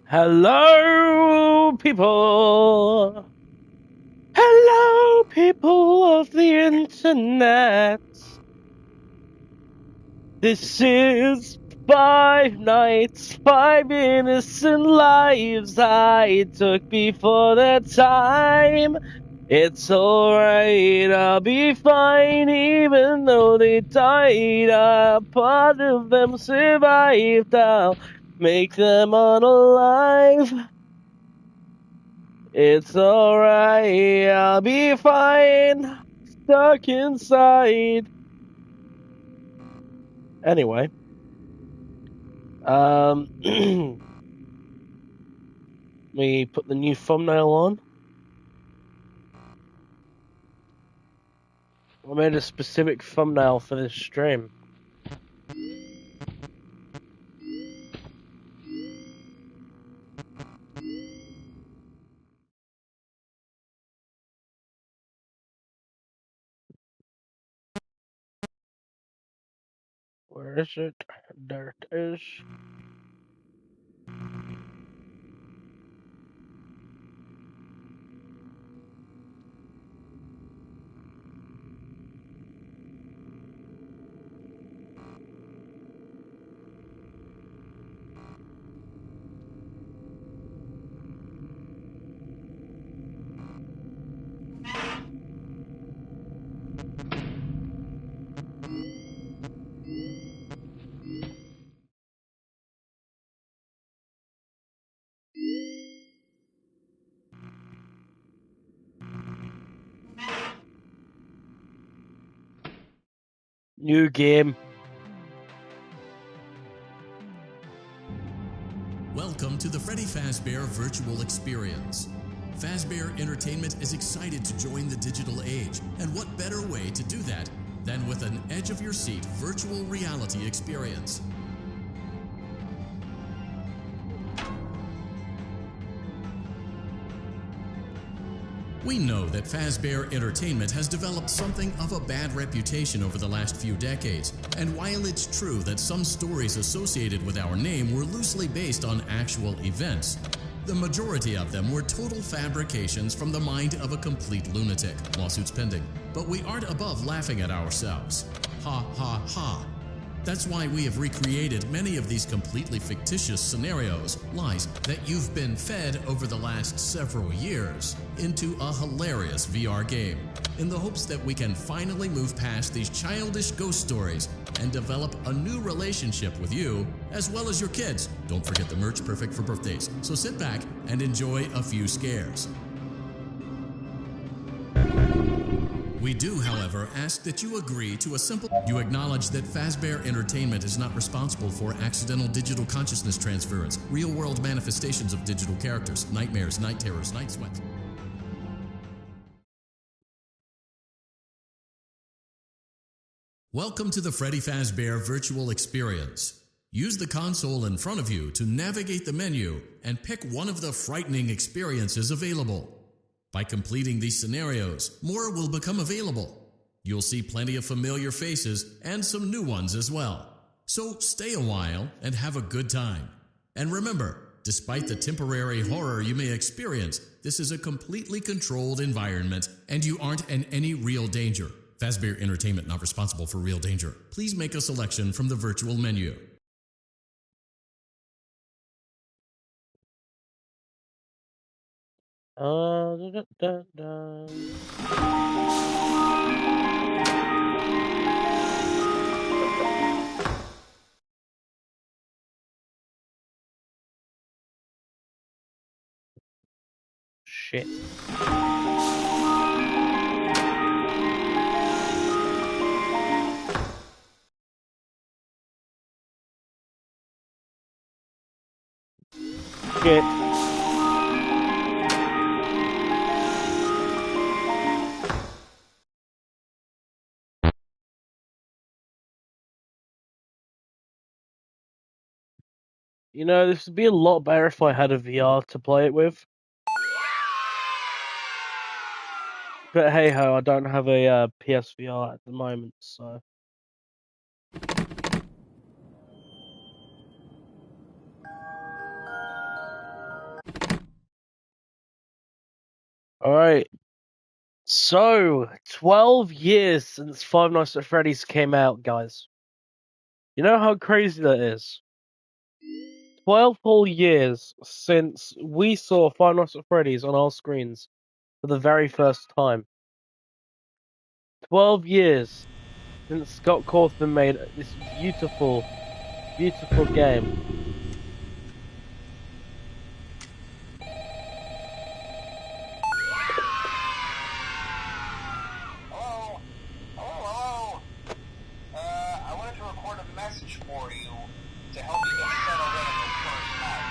Hello, people. Hello, people of the internet. This is 5 nights, 5 innocent lives I took before the time. It's alright, I'll be fine, even though they died. A part of them survived, I'll make them unalive. It's alright, I'll be fine. Stuck inside. Anyway, we put the new thumbnail on. I made a specific thumbnail for this stream. Where is it? There it is. New game. Welcome to the Freddy Fazbear Virtual Experience. Fazbear Entertainment is excited to join the digital age, and what better way to do that than with an edge-of-your-seat virtual reality experience. We know that Fazbear Entertainment has developed something of a bad reputation over the last few decades, and while it's true that some stories associated with our name were loosely based on actual events, the majority of them were total fabrications from the mind of a complete lunatic. Lawsuits pending. But we aren't above laughing at ourselves. Ha ha ha. That's why we have recreated many of these completely fictitious scenarios, lies that you've been fed over the last several years, into a hilarious VR game, in the hopes that we can finally move past these childish ghost stories and develop a new relationship with you, as well as your kids. Don't forget the merch, perfect for birthdays. So sit back and enjoy a few scares. We do, however, ask that you agree to a simple... You acknowledge that Fazbear Entertainment is not responsible for accidental digital consciousness transference, real-world manifestations of digital characters, nightmares, night terrors, night sweats. Welcome to the Freddy Fazbear Virtual Experience. Use the console in front of you to navigate the menu and pick one of the frightening experiences available. By completing these scenarios, more will become available. You'll see plenty of familiar faces and some new ones as well. So stay a while and have a good time. And remember, despite the temporary horror you may experience, this is a completely controlled environment and you aren't in any real danger. Fazbear Entertainment not responsible for real danger. Please make a selection from the virtual menu. Da, da, da. Shit. Shit. You know, this would be a lot better if I had a VR to play it with. But hey ho, I don't have a PSVR at the moment, so. All right. So, 12 years since Five Nights at Freddy's came out, guys. You know how crazy that is? 12 whole years since we saw Five Nights at Freddy's on our screens for the very first time. 12 years since Scott Cawthon made this beautiful, beautiful game. Hello? Hello? I wanted to record a message for you to help you get settled in on your first night.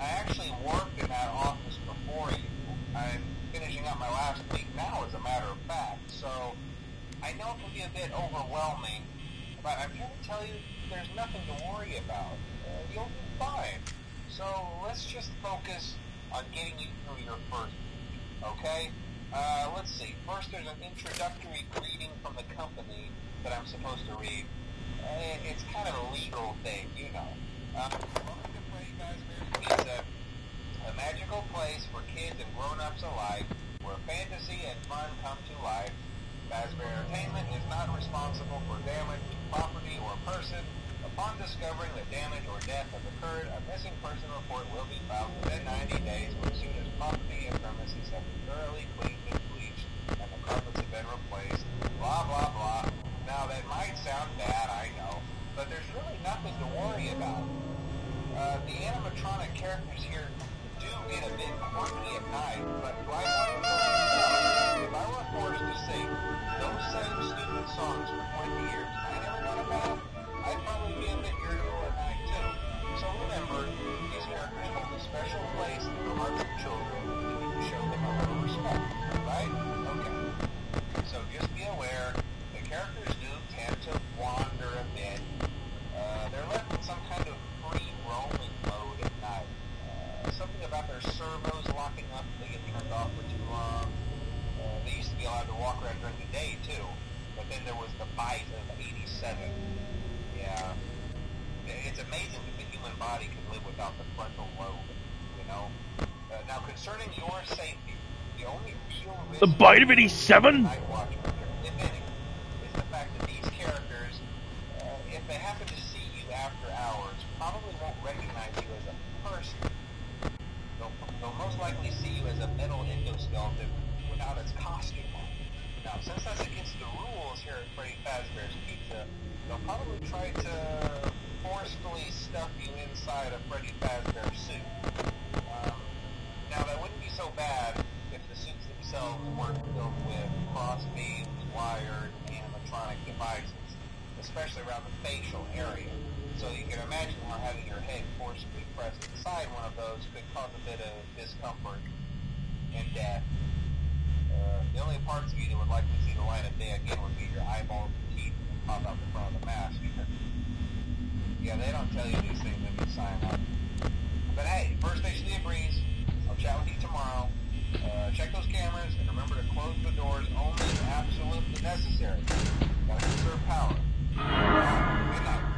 I actually worked in that office before you. I'm finishing up my last week now, as a matter of fact, so I know it can be a bit overwhelming, but I'm here to tell you there's nothing to worry about. You'll be fine. So let's just focus on getting you through your first week, okay? Let's see. First, there's an introductory greeting from the company that I'm supposed to read. It's kind of a legal thing, you know. Welcome to Freddy Fazbear's Pizza, a magical place for kids and grown-ups alike, where fantasy and fun come to life. Fazbear Entertainment is not responsible for damage to property or person. Upon discovering that damage or death has occurred, a missing person report will be filed within 90 days or as soon as property and premises have been thoroughly cleaned and bleached and the carpets have been replaced. Blah, blah, blah. Now, that might sound bad, I know, but there's really nothing to worry about. The animatronic characters here do get a bit quirky at night, but like if I were forced to sing those same stupid songs for 20 years and I never got a bath, I'd probably be a bit irritable at night too. So remember, these characters hold a special place in the hearts of children and you can show them a little respect, right? Okay. So just be aware, the characters do tend to wander a bit. They're left in some kind of free roaming mode at night. Something about their servos locking up if they get turned off for too long. They used to be allowed to walk around during the day too, but then there was the bite of 87. Yeah. It's amazing that the human body can live without the frontal lobe, you know? Now, concerning your safety, the only real risk The bite of 87? Night Watchman, if any, is the fact that these characters, if they happen to see you after hours, probably won't recognize you as a person. They'll most likely see you as a metal endoskeleton without its costume on. Now, since that's against the rules here at Freddy Fazbear's Pizza, they'll probably try to forcefully stuff you inside a Freddy Fazbear suit. Now, that wouldn't be so bad if the suits themselves weren't filled with cross beams, wired, animatronic devices, especially around the facial area. So you can imagine how having your head forcibly pressed inside one of those could cause a bit of discomfort and death. The only parts of you that would likely see the light of day again would be your eyeballs and teeth that pop out the front of the mask. Yeah, they don't tell you these things when you sign up. But hey, first station of the breeze. I'll chat with you tomorrow. Check those cameras and remember to close the doors only if absolutely necessary. Gotta conserve power. Good night.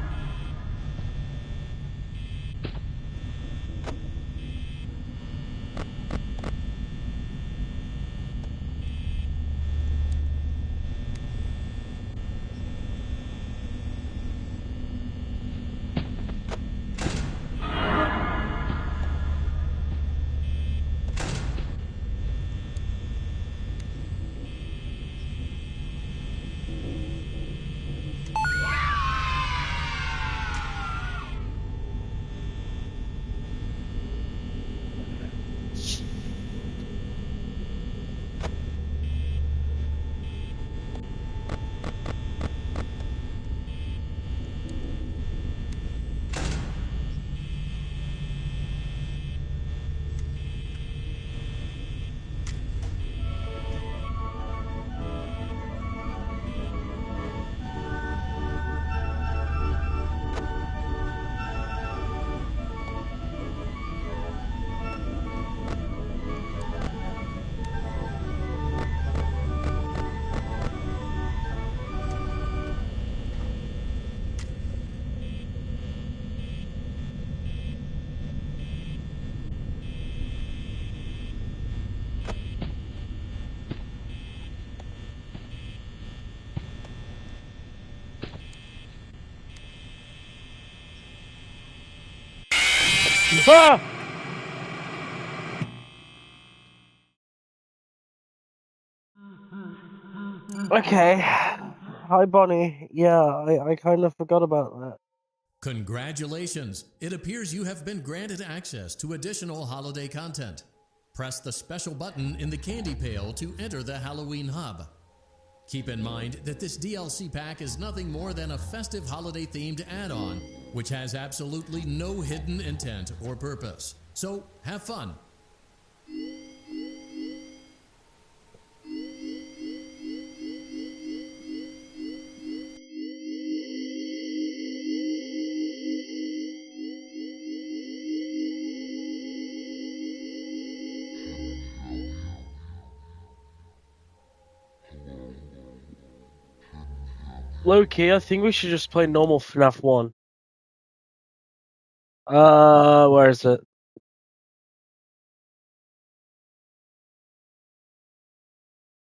Ah! Okay. Hi, Bonnie. Yeah, I kind of forgot about that. Congratulations! It appears you have been granted access to additional holiday content. Press the special button in the candy pail to enter the Halloween Hub. Keep in mind that this DLC pack is nothing more than a festive holiday-themed add-on, which has absolutely no hidden intent or purpose. So, have fun! Low-key, I think we should just play normal FNAF 1. Where is it?